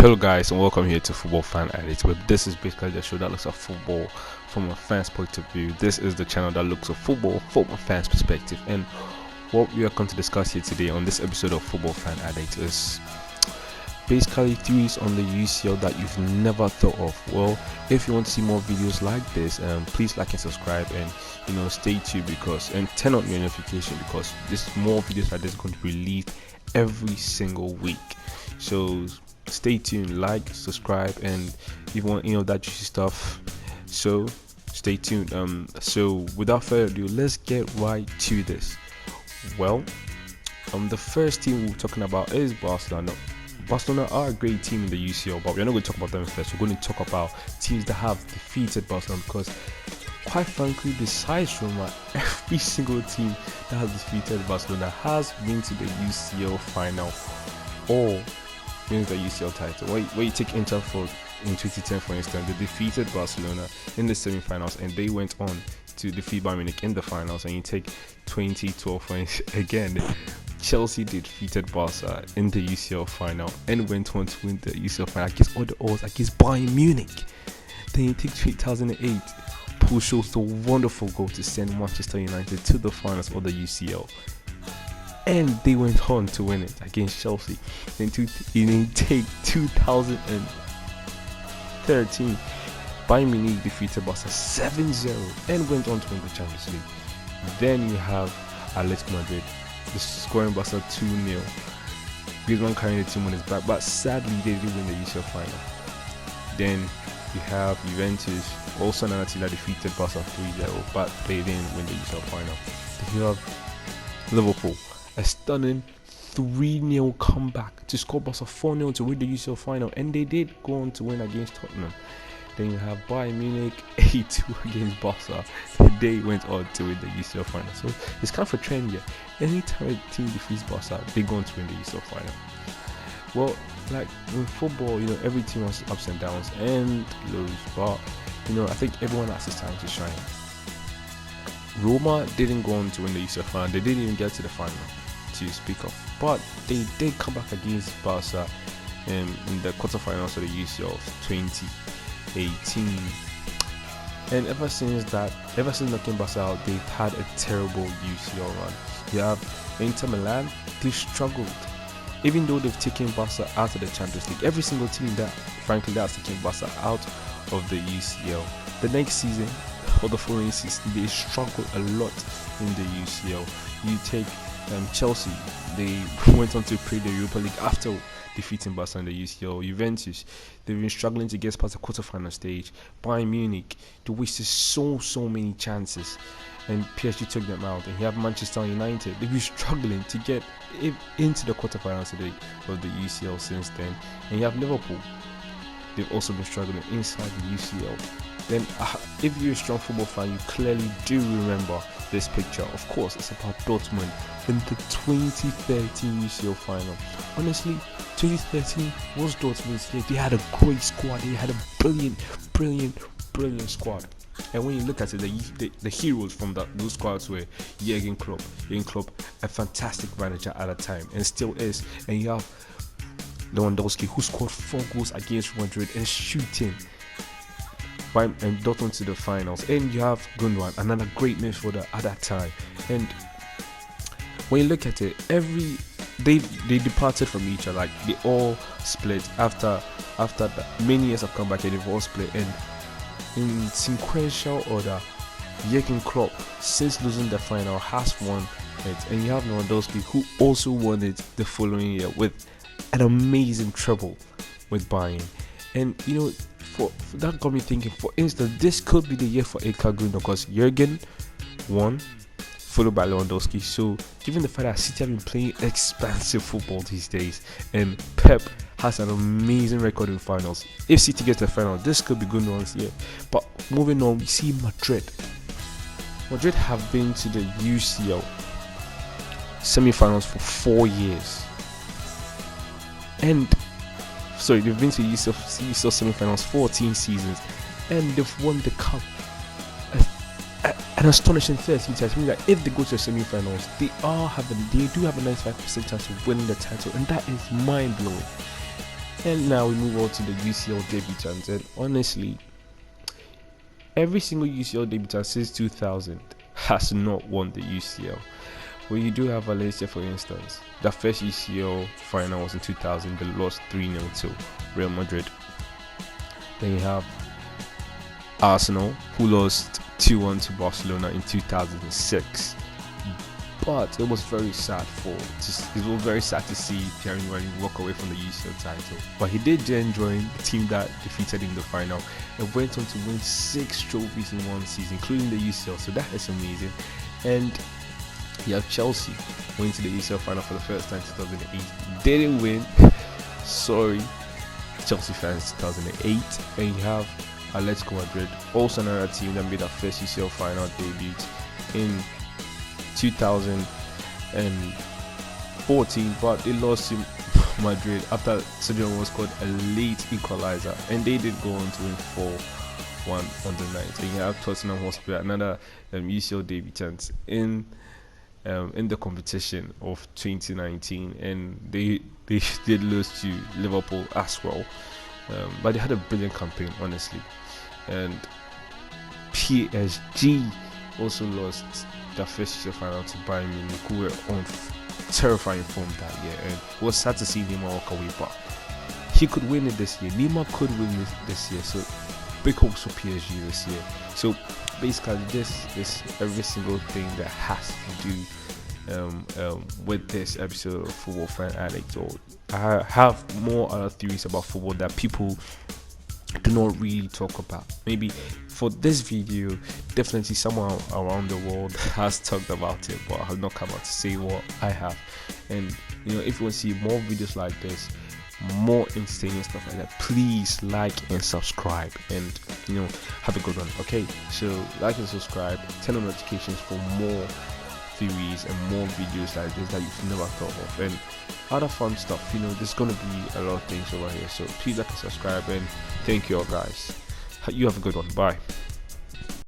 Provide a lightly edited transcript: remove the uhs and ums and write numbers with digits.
Hello guys and welcome here to Football Fan Addict, where this is basically the show that looks at football from a fan's point of view. This is the channel that looks at football from a fan's perspective, and what we are going to discuss here today on this episode of Football Fan Addict is basically theories on the UCL that you've never thought of. Well, if you want to see more videos like this, please like and subscribe, and stay tuned and turn on your notification, because there's more videos like this going to be released every single week. So stay tuned, like, subscribe, and if you want that juicy stuff, so stay tuned. So without further ado, let's get right to this. Well, the first team we're talking about is Barcelona. Barcelona are a great team in the UCL, but we're not going to talk about them first. We're going to talk about teams that have defeated Barcelona, because quite frankly, besides Roma, every single team that has defeated Barcelona has been to the UCL final or wins the UCL title. Where you take Inter in 2010, for instance, they defeated Barcelona in the semi-finals, and they went on to defeat Bayern Munich in the finals. And you take 2012, again, Chelsea defeated Barca in the UCL final and went on to win the UCL final against all the odds against Bayern Munich. Then you take 2008, Paul shows the wonderful goal to send Manchester United to the finals of the UCL, and they went on to win it against Chelsea. Then you take 2013, Bayern Munich defeated Barca 7-0 and went on to win the Champions League. Then you have Atletico Madrid scoring Barca 2-0. Griezmann carrying the team on his back, but sadly they didn't win the UCL final. Then you have Juventus, also another team that defeated Barca 3-0, but they didn't win the UCL final. Then you have Liverpool, a stunning 3-0 comeback to score Barca 4-0 to win the UCL final, and they did go on to win against Tottenham. Then you have Bayern Munich 8-2 against Barca. They went on to win the UCL final. So it's kind of a trend here. Anytime a team defeats Barca, they go on to win the UCL final. Well, like in football, every team has ups and downs and lows, but I think everyone has his time to shine. Roma didn't go on to win the UCL final. They didn't even get to the final to speak of, but they did come back against Barca in the quarterfinals of the UCL 2018. And ever since knocking Barca out, they've had a terrible UCL run. You have Inter Milan, they've struggled. Even though they've taken Barca out of the Champions League, every single team that has taken Barca out of the UCL, the next season or the following season, they struggle a lot in the UCL. You take Chelsea, they went on to play the Europa League after defeating Barca in the UCL. Juventus, they've been struggling to get past the quarterfinal stage. Bayern Munich, they wasted so many chances, and PSG took them out. And you have Manchester United, they've been struggling to get into the quarterfinals of the UCL since then. And you have Liverpool, they've also been struggling inside the UCL. Then if you're a strong football fan, you clearly do remember this picture. Of course, it's about Dortmund in the 2013 UCL final. Honestly, 2013 was Dortmund's year. They had a great squad. They had a brilliant squad. And when you look at it, the heroes from those squads were Jurgen Klopp, a fantastic manager at the time and still is. And you have Lewandowski, who scored 4 goals against Real Madrid and shooting and Dortmund to the finals. And you have Gundogan, another great midfielder at that time. And when you look at it, they departed from each other. Like, they all split after many years of comeback, and they've all split. And in sequential order, Jurgen Klopp, since losing the final, has won it. And you have Lewandowski, who also won it the following year with an amazing treble with Bayern. And for that got me thinking, for instance, this could be the year for Ilkay Gundogan, because Jurgen won, followed by Lewandowski. So given the fact that City have been playing expansive football these days, and Pep has an amazing record in finals, if City gets to the final, this could be Gundogan's year. But moving on, we see Madrid have been to the UCL semi-finals for 4 years, and they've been to UCL semi-finals 14 seasons, and they've won the cup an astonishing 13 times. Meaning that if they go to the semi-finals, they do have a 95% chance of winning the title, and that is mind-blowing. And now we move on to the UCL debutants. And honestly, every single UCL debutant since 2000 has not won the UCL. Well, you do have Valencia, for instance. The first UCL final was in 2000. They lost 3-0 to Real Madrid. Then you have Arsenal, who lost 2-1 to Barcelona in 2006. But it was very sad to see Thierry Henry walk away from the UCL title. But he did then join the team that defeated him in the final and went on to win 6 trophies in one season, including the UCL. So that is amazing. And you have Chelsea went to the UCL final for the first time in 2008. Didn't win. Sorry, Chelsea fans, 2008. And you have Atletico Madrid, also another team that made their first UCL final debut in 2014, but they lost to Madrid after Sergio Ramos scored a late equalizer, and they did go on to win 4-1 on the night. Then you have Tottenham Hotspur, another UCL debutant in the competition of 2019, and they did lose to Liverpool as well, but they had a brilliant campaign, honestly. And PSG also lost their first UCL final to Bayern Munich, who were on terrifying form that year, and it was sad to see Neymar walk away, but he could win it this year. Neymar could win it this year, so big hopes for PSG this year. So basically, this is every single thing that has to do with this episode of Football Fan Addict. Or I have more other theories about football that people do not really talk about. Maybe for this video, definitely someone around the world has talked about it, but I have not come out to say what I have. And if you want to see more videos like this, more entertaining stuff like that, please like and subscribe, and have a good one. Okay, so like and subscribe, turn on notifications for more theories and more videos like this that you've never thought of, and other fun stuff. There's gonna be a lot of things over here, so please like and subscribe, and thank you all, guys. You have a good one. Bye.